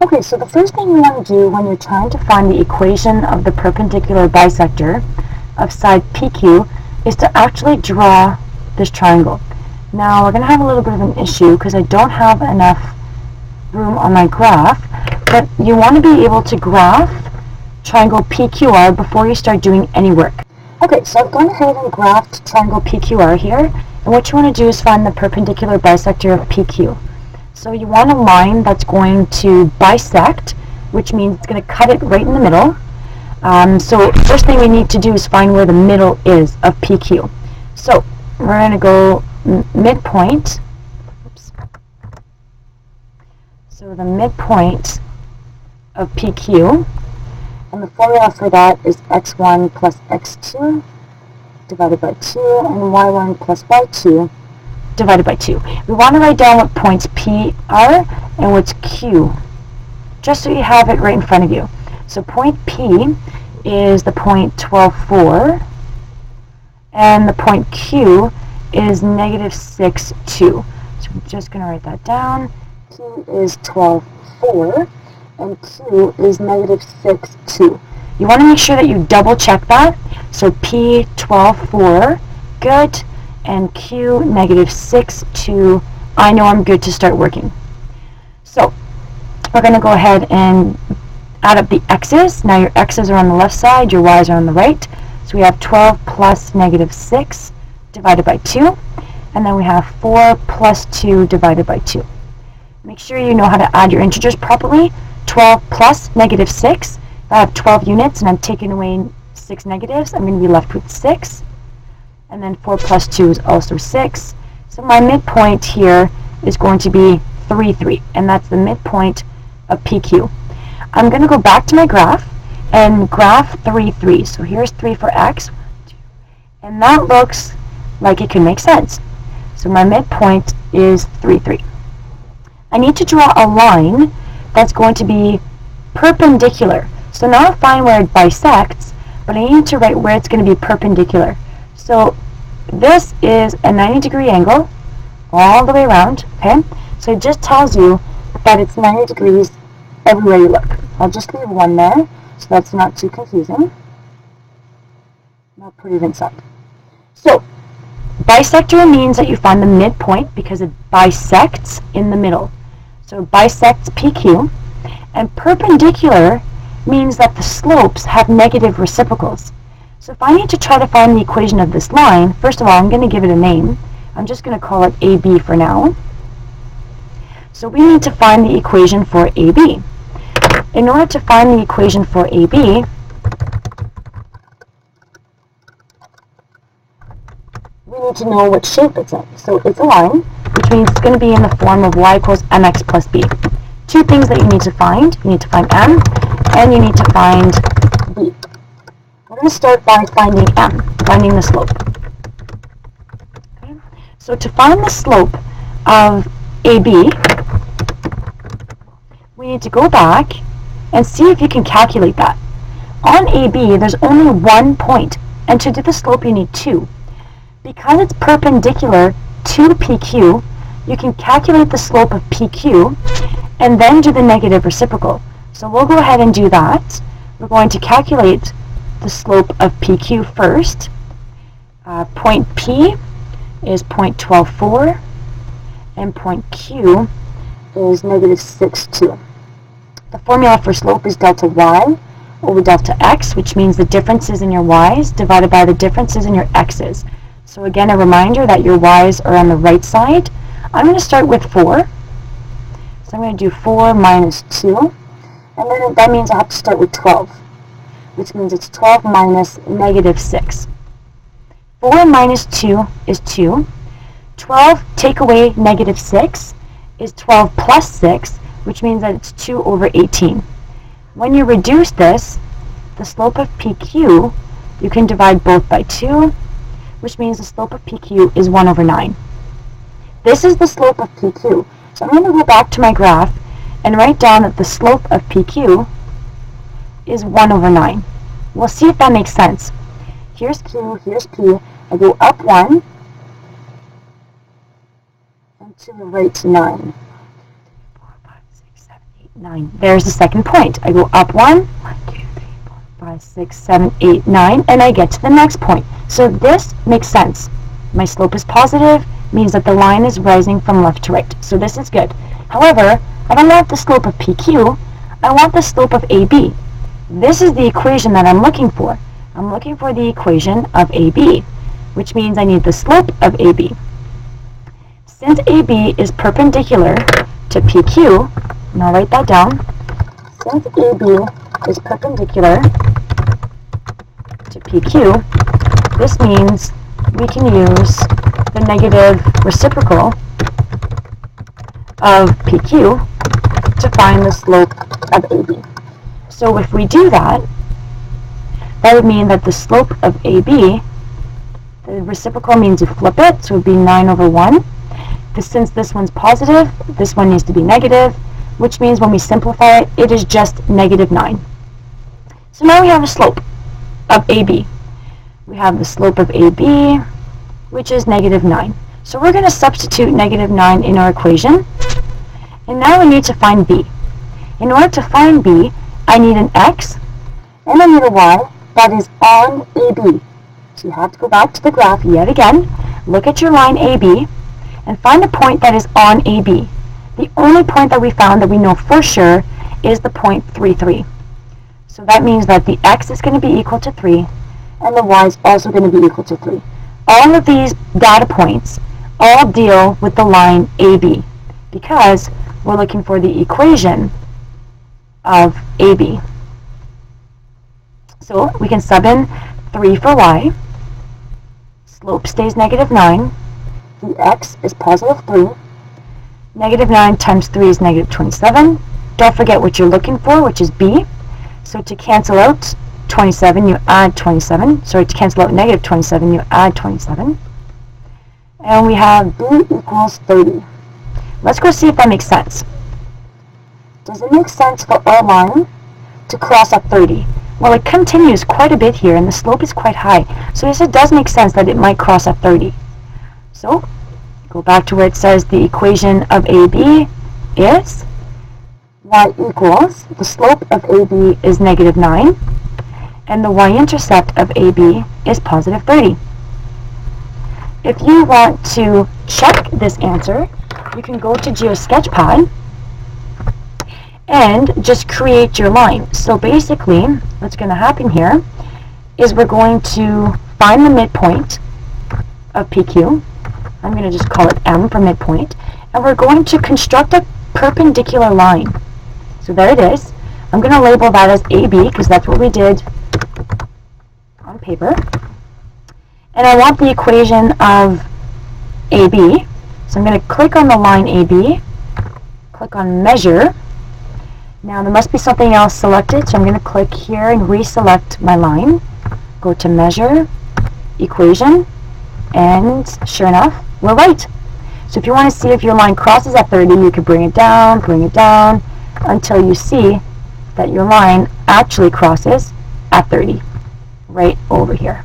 Okay, so the first thing you want to do when you're trying to find the equation of the perpendicular bisector of side PQ is to actually draw this triangle. Now we're going to have a little bit of an issue because I don't have enough room on my graph, but you want to be able to graph triangle PQR before you start doing any work. Okay, so I've gone ahead and graphed triangle PQR here, and what you want to do is find the perpendicular bisector of PQ. So you want a line that's going to bisect, which means it's going to cut it right in the middle. So first thing we need to do is find where the middle is of PQ. So we're going to go midpoint. Oops. So the midpoint of PQ, and the formula for that is x1 plus x2 divided by 2, and y1 plus y2 divided by 2. We want to write down what points P are and what's Q, just so you have it right in front of you. So point P is the point 12, 4, and the point Q is negative 6, 2. So I'm just going to write that down. P is 12, 4, and Q is negative 6, 2. You want to make sure that you double check that. So P 12, 4, good, and Q negative 6, 2. I know I'm good to start working. So we're going to go ahead and add up the x's. Now your x's are on the left side, your y's are on the right. So we have 12 plus negative 6 divided by 2. And then we have 4 plus 2 divided by 2. Make sure you know how to add your integers properly. 12 plus negative 6. If I have 12 units and I'm taking away 6 negatives, I'm going to be left with 6. And then 4 plus 2 is also 6. So my midpoint here is going to be 3, 3. And that's the midpoint of PQ. I'm going to go back to my graph and graph 3, 3. So here's 3 for x. And that looks like it can make sense. So my midpoint is 3, 3. I need to draw a line that's going to be perpendicular. So now I'll find where it bisects, but I need to write where it's going to be perpendicular. So this is a 90-degree angle all the way around, okay? So it just tells you that it's 90 degrees everywhere you look. I'll just leave 1 there, so that's not too confusing. I'll put it inside. So bisector means that you find the midpoint because it bisects in the middle. So it bisects PQ. And perpendicular means that the slopes have negative reciprocals. So if I need to try to find the equation of this line, first of all, I'm going to give it a name. I'm just going to call it AB for now. So we need to find the equation for AB. In order to find the equation for AB, we need to know what shape it's in. So it's a line, which means it's going to be in the form of y equals mx plus b. Two things that you need to find. You need to find m, and you need to find b. We're going to start by finding m, finding the slope. Okay. So to find the slope of AB, we need to go back and see if you can calculate that. On AB, there's only 1 point, and to do the slope, you need 2. Because it's perpendicular to PQ, you can calculate the slope of PQ and then do the negative reciprocal. So we'll go ahead and do that. We're going to calculate the slope of PQ first. Point P is 0.124, and point Q is negative 6.2. The formula for slope is delta y over delta x, which means the differences in your y's divided by the differences in your x's. So again, a reminder that your y's are on the right side. I'm going to start with 4. So I'm going to do 4 minus 2. And then that means I have to start with 12, which means it's 12 minus negative 6. 4 minus 2 is 2. 12 take away negative 6 is 12 plus 6, which means that it's 2 over 18. When you reduce this, the slope of PQ, you can divide both by 2, which means the slope of PQ is 1 over 9. This is the slope of PQ. So I'm going to go back to my graph and write down that the slope of PQ is 1 over 9. We'll see if that makes sense. Here's Q, here's P. I go up 1 and to the right 9. 4, 5, 6, 7, 8, 9. There's the second point. I go up 1, 1, 2, 3, 4, 5, 6, 7, 8, 9, and I get to the next point. So this makes sense. My slope is positive, means that the line is rising from left to right. So this is good. However, I don't want the slope of PQ, I want the slope of AB. This is the equation that I'm looking for. I'm looking for the equation of AB, which means I need the slope of AB. Since AB is perpendicular to PQ, and I'll write that down, since AB is perpendicular to PQ, this means we can use the negative reciprocal of PQ to find the slope of AB. So if we do that, that would mean that the slope of AB, the reciprocal means you flip it, so it would be 9 over 1. Since this one's positive, this one needs to be negative, which means when we simplify it, it is just negative 9. So now we have a slope of AB. We have the slope of AB, which is negative 9. So we're going to substitute negative 9 in our equation. And now we need to find B. In order to find B, I need an x and I need a y that is on AB. So you have to go back to the graph yet again, look at your line AB, and find a point that is on AB. The only point that we found that we know for sure is the point 3, 3. So that means that the x is going to be equal to 3, and the y is also going to be equal to 3. All of these data points all deal with the line AB, because we're looking for the equation of AB. So we can sub in 3 for y. Slope stays negative 9. The x is positive 3. Negative 9 times 3 is negative 27. Don't forget what you're looking for, which is b. So to cancel out 27, you add 27. Sorry, to cancel out negative 27, you add 27. And we have b equals 30. Let's go see if that makes sense. Does it make sense for our line to cross at 30? Well, it continues quite a bit here, and the slope is quite high. So yes, it does make sense that it might cross at 30. So, go back to where it says the equation of AB is y equals, the slope of AB is negative 9, and the y-intercept of AB is positive 30. If you want to check this answer, you can go to GeoSketchpad and just create your line. So basically, what's going to happen here is we're going to find the midpoint of PQ. I'm going to just call it M for midpoint. And we're going to construct a perpendicular line. So there it is. I'm going to label that as AB because that's what we did on paper. And I want the equation of AB. So I'm going to click on the line AB, click on measure. Now there must be something else selected, so I'm going to click here and reselect my line. Go to measure, equation, and sure enough, we're right. So if you want to see if your line crosses at 30, you can bring it down, until you see that your line actually crosses at 30, right over here.